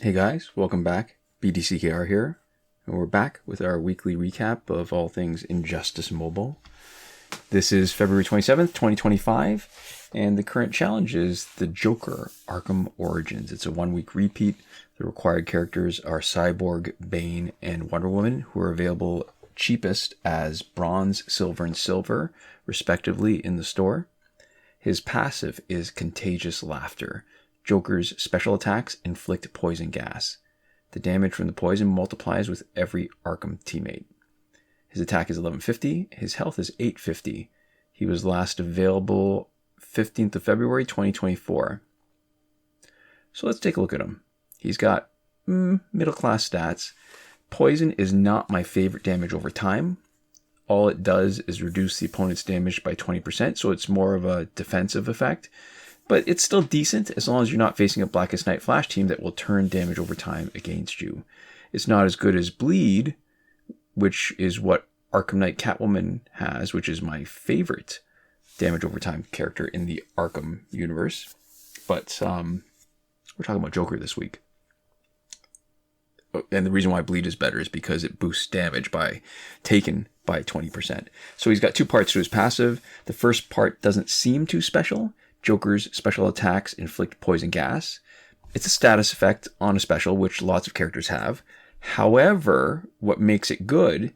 Hey guys, welcome back. BDCKR here, and we're back with our weekly recap of all things Injustice Mobile. This is February 27th, 2025, and the current challenge is The Joker, Arkham Origins. It's a one-week repeat. The required characters are Cyborg, Bane, and Wonder Woman, who are available cheapest as Bronze, Silver, and Silver, respectively, in the store. His passive is Contagious Laughter. Joker's special attacks inflict poison gas. The damage from the poison multiplies with every Arkham teammate. His attack is 1150. His health is 850. He was last available 15th of February 2024. So let's take a look at him. He's got middle class stats. Poison is not my favorite damage over time. All it does is reduce the opponent's damage by 20%, so it's more of a defensive effect. But it's still decent as long as you're not facing a Blackest Night Flash team that will turn damage over time against you. It's not as good as Bleed, which is what Arkham Knight Catwoman has, which is my favorite damage over time character in the Arkham universe. But we're talking about Joker this week. And the reason why Bleed is better is because it boosts damage by taken by 20%. So he's got two parts to his passive. The first part doesn't seem too special. Joker's special attacks inflict poison gas. It's a status effect on a special, which lots of characters have. However, what makes it good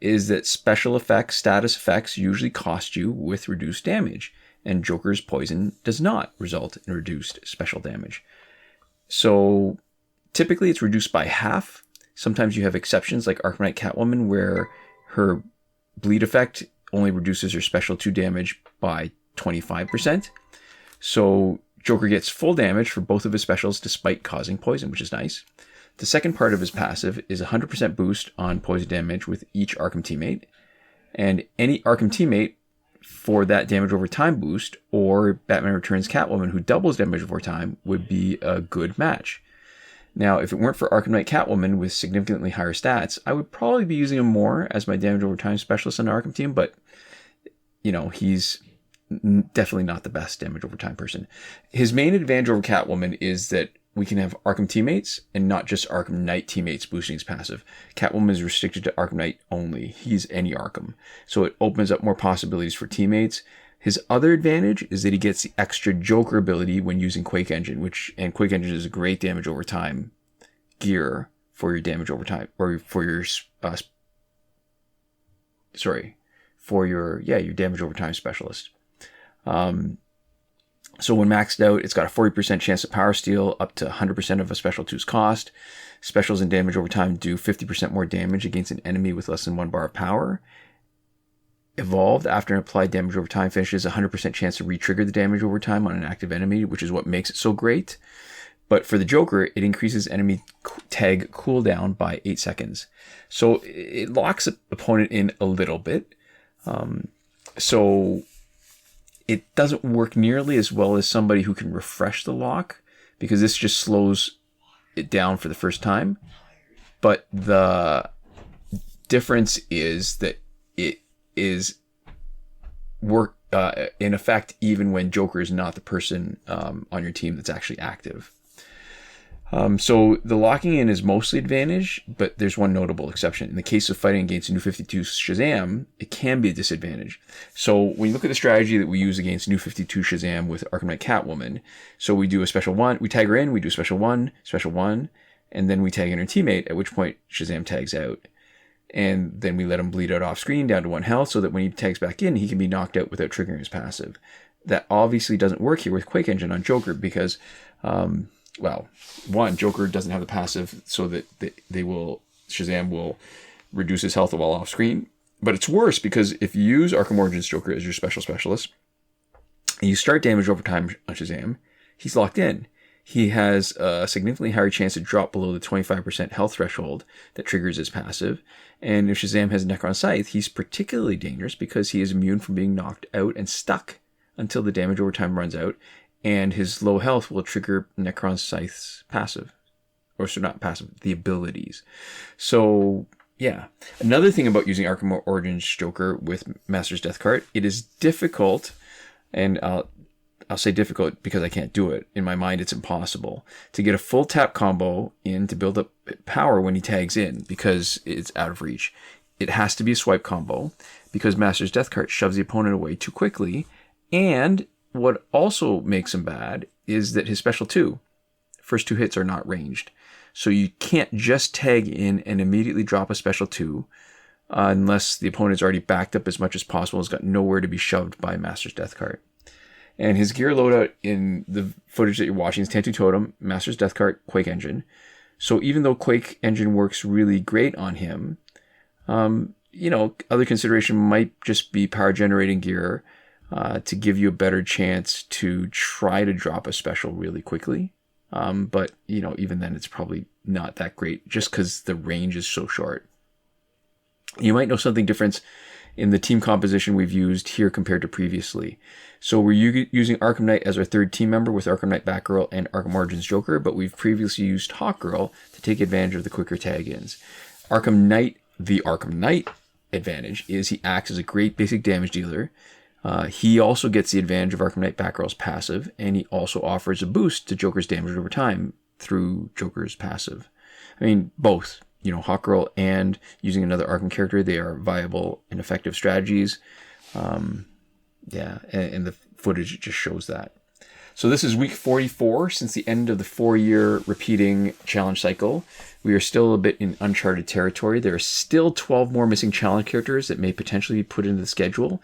is that special effects, status effects usually cost you with reduced damage, and Joker's poison does not result in reduced special damage. So typically it's reduced by half. Sometimes you have exceptions like Arkham Knight Catwoman where her bleed effect only reduces her special 2 damage by 25%. So Joker gets full damage for both of his specials despite causing poison, which is nice. The second part of his passive is 100% boost on poison damage with each Arkham teammate. And any Arkham teammate for that damage over time boost, or Batman Returns Catwoman who doubles damage over time, would be a good match. Now, if it weren't for Arkham Knight Catwoman with significantly higher stats, I would probably be using him more as my damage over time specialist on the Arkham team, but, you know, he's definitely not the best damage over time person. His main advantage over Catwoman is that we can have Arkham teammates and not just Arkham Knight teammates boosting his passive. Catwoman is restricted to Arkham Knight only. He's any Arkham. So it opens up more possibilities for teammates. His other advantage is that he gets the extra Joker ability when using Quake Engine, and Quake Engine is a great damage over time gear for your damage over time, or for your your damage over time specialist. So when maxed out, it's got a 40% chance of power steal up to 100% of a special 2's cost. Specials and damage over time do 50% more damage against an enemy with less than 1 bar of power. Evolved after an applied damage over time finishes, 100% chance to re-trigger the damage over time on an active enemy, which is what makes it so great. But for the Joker, it increases enemy tag cooldown by 8 seconds. So it locks the opponent in a little bit. So it doesn't work nearly as well as somebody who can refresh the lock, because this just slows it down for the first time. But the difference is that it is work in effect even when Joker is not the person on your team that's actually active. So the locking in is mostly advantage, but there's one notable exception. In the case of fighting against New 52 Shazam, it can be a disadvantage. So when you look at the strategy that we use against New 52 Shazam with Arkham Knight Catwoman, so we do a special 1, we tag her in, we do a special 1, and then we tag in her teammate, at which point Shazam tags out. And then we let him bleed out off screen down to 1 health so that when he tags back in, he can be knocked out without triggering his passive. That obviously doesn't work here with Quake Engine on Joker because, Joker doesn't have the passive so that Shazam will reduce his health while off screen. But it's worse because if you use Arkham Origins Joker as your specialist, and you start damage over time on Shazam, he's locked in. He has a significantly higher chance to drop below the 25% health threshold that triggers his passive. And if Shazam has Necron Scythe, he's particularly dangerous because he is immune from being knocked out and stuck until the damage over time runs out. And his low health will trigger Necron Scythe's passive. Not passive, the abilities. So, yeah. Another thing about using Arkham Origins Joker with Master's Death Cart, it is difficult, and I'll say difficult because I can't do it. In my mind, it's impossible to get a full tap combo in to build up power when he tags in because it's out of reach. It has to be a swipe combo because Master's Death Cart shoves the opponent away too quickly. And what also makes him bad is that his special 2, first 2 hits are not ranged. So you can't just tag in and immediately drop a special 2 unless the opponent's already backed up as much as possible, has got nowhere to be shoved by Master's Death Cart. And his gear loadout in the footage that you're watching is Tantu Totem, Master's Death Cart, Quake Engine. So even though Quake Engine works really great on him, other consideration might just be power generating gear to give you a better chance to try to drop a special really quickly. But even then it's probably not that great just because the range is so short. You might know something different in the team composition we've used here compared to previously. So we're using Arkham Knight as our third team member with Arkham Knight Batgirl and Arkham Origins Joker, but we've previously used Hawkgirl to take advantage of the quicker tag-ins. The Arkham Knight advantage is he acts as a great basic damage dealer. He also gets the advantage of Arkham Knight Batgirl's passive, and he also offers a boost to Joker's damage over time through Joker's passive. I mean, both. Hawkgirl and using another Arkham character, they are viable and effective strategies. And the footage just shows that. So this is week 44 since the end of the 4-year repeating challenge cycle. We are still a bit in uncharted territory. There are still 12 more missing challenge characters that may potentially be put into the schedule.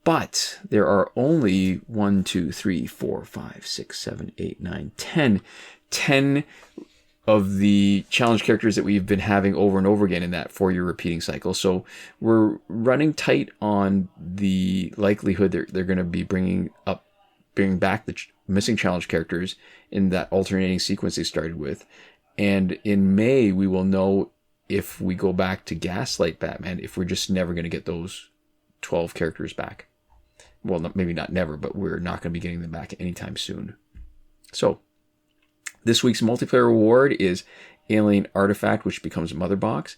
But there are only 1, 2, 3, 4, 5, 6, 7, 8, 9, 10 of the challenge characters that we've been having over and over again in that 4-year repeating cycle. So we're running tight on the likelihood that they're going to be bringing back the missing challenge characters in that alternating sequence they started with. And in May, we will know if we go back to Gaslight Batman, if we're just never going to get those 12 characters back. Well, maybe not never, but we're not going to be getting them back anytime soon. So this week's multiplayer reward is Alien Artifact, which becomes Mother Box.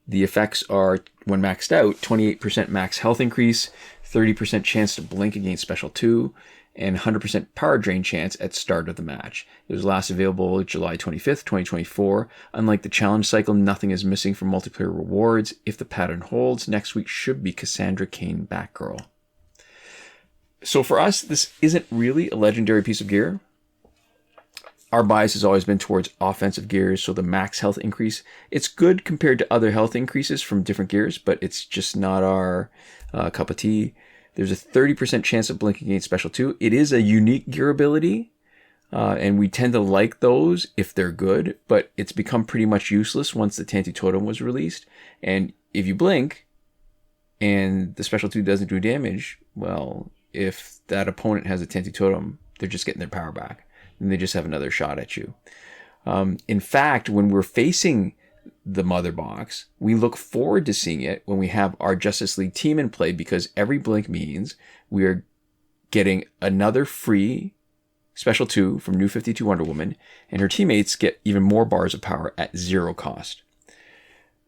The effects are, when maxed out, 28% max health increase, 30% chance to blink against Special 2, and 100% power drain chance at start of the match. It was last available July 25th, 2024. Unlike the challenge cycle, nothing is missing from multiplayer rewards. If the pattern holds, next week should be Cassandra Cain Batgirl. So for us, this isn't really a legendary piece of gear. Our bias has always been towards offensive gears, so the max health increase, it's good compared to other health increases from different gears, but it's just not our cup of tea. There's a 30% chance of blinking against Special 2. It is a unique gear ability, and we tend to like those if they're good, but it's become pretty much useless once the Tantu Totem was released. And if you blink and the Special 2 doesn't do damage, well, if that opponent has a Tantu Totem, they're just getting their power back. And they just have another shot at you. In fact, when we're facing the Mother Box, we look forward to seeing it when we have our Justice League team in play, because every blink means we are getting another free Special 2 from New 52 Wonder Woman, and her teammates get even more bars of power at 0 cost.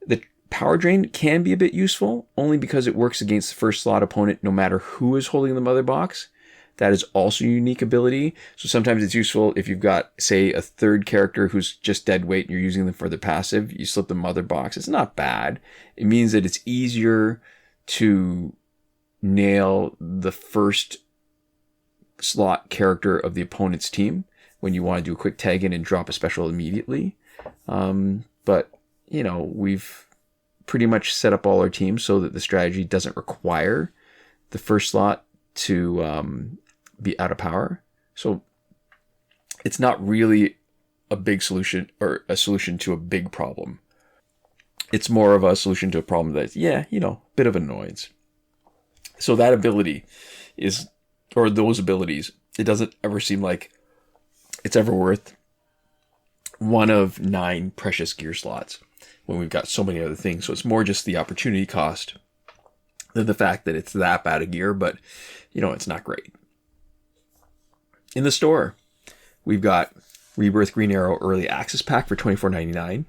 The power drain can be a bit useful, only because it works against the first slot opponent no matter who is holding the Mother Box. That is also a unique ability. So sometimes it's useful if you've got, say, a third character who's just dead weight and you're using them for the passive. You slip the Mother Box. It's not bad. It means that it's easier to nail the first slot character of the opponent's team when you want to do a quick tag in and drop a special immediately. But, we've pretty much set up all our teams so that the strategy doesn't require the first slot to be out of power. So it's not really a big solution or a solution to a big problem. It's more of a solution to a problem that's, bit of annoyance. So that ability those abilities, it doesn't ever seem like it's ever worth one of 9 precious gear slots when we've got so many other things. So it's more just the opportunity cost than the fact that it's that bad a gear, but it's not great. In the store, we've got Rebirth Green Arrow Early Access Pack for $24.99.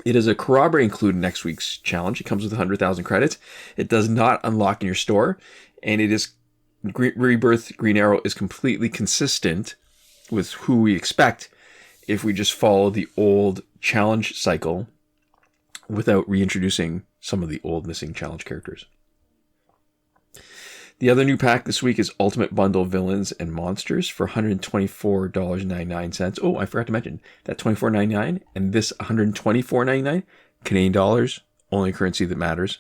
It is a corroborate include in next week's challenge. It comes with 100,000 credits. It does not unlock in your store, and it is Rebirth Green Arrow is completely consistent with who we expect if we just follow the old challenge cycle without reintroducing some of the old missing challenge characters. The other new pack this week is Ultimate Bundle Villains and Monsters for $124.99. Oh, I forgot to mention that $24.99 and this $124.99 Canadian dollars, only currency that matters.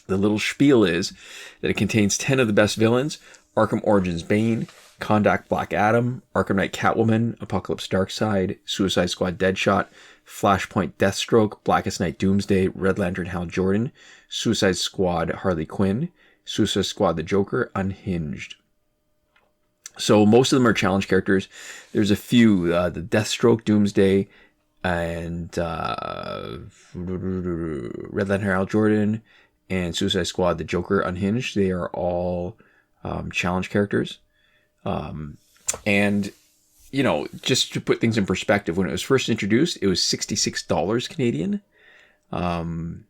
The little spiel is that it contains 10 of the best villains: Arkham Origins Bane, Kondak Black Adam, Arkham Knight Catwoman, Apocalypse Darkseid, Suicide Squad Deadshot, Flashpoint Deathstroke, Blackest Night Doomsday, Red Lantern Hal Jordan, Suicide Squad Harley Quinn, Suicide Squad the Joker, Unhinged. So most of them are challenge characters. There's a few, the Deathstroke, Doomsday, and Red Lantern Hal Jordan, and Suicide Squad the Joker, Unhinged. They are all challenge characters. And, you know, just to put things in perspective, when it was first introduced, it was $66 Canadian. And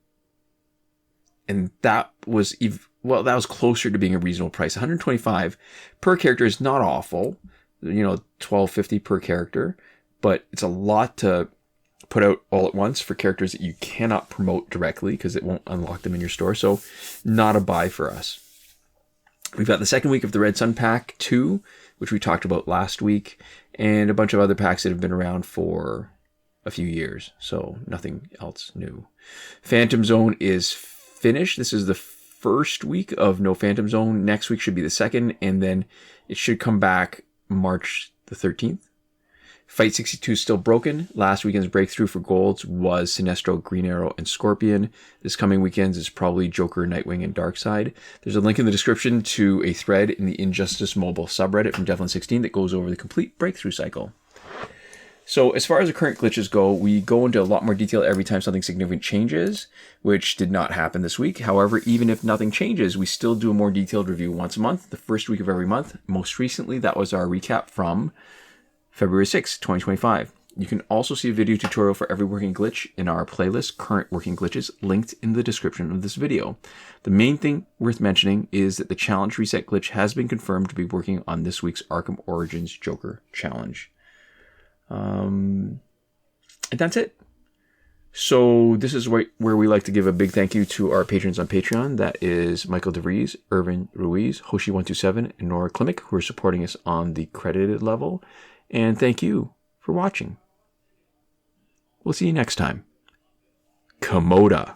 that was that was closer to being a reasonable price. $125 per character is not awful, you know, $12.50 per character, but it's a lot to put out all at once for characters that you cannot promote directly because it won't unlock them in your store. So not a buy for us. We've got the second week of the Red Sun Pack 2, which we talked about last week, and a bunch of other packs that have been around for a few years. So nothing else new. Phantom Zone is finished. This is the first week of no Phantom Zone. Next week should be the second, and then it should come back March the 13th. Fight 62 is still broken. Last weekend's breakthrough for golds was Sinestro, Green Arrow, and Scorpion. This coming weekend is probably Joker, Nightwing, and Darkseid. There's a link in the description to a thread in the Injustice Mobile subreddit from Devlin16 that goes over the complete breakthrough cycle. So as far as the current glitches go, we go into a lot more detail every time something significant changes, which did not happen this week. However, even if nothing changes, we still do a more detailed review once a month, the first week of every month. Most recently, that was our recap from February 6, 2025. You can also see a video tutorial for every working glitch in our playlist, Current Working Glitches, linked in the description of this video. The main thing worth mentioning is that the challenge reset glitch has been confirmed to be working on this week's Arkham Origins Joker challenge. And that's it. So this is where we like to give a big thank you to our patrons on Patreon. That is Michael Devries, Irvin, Ruiz, Hoshi127, and Nora Klimek, who are supporting us on the credited level. And thank you for watching. We'll see you next time. Komoda.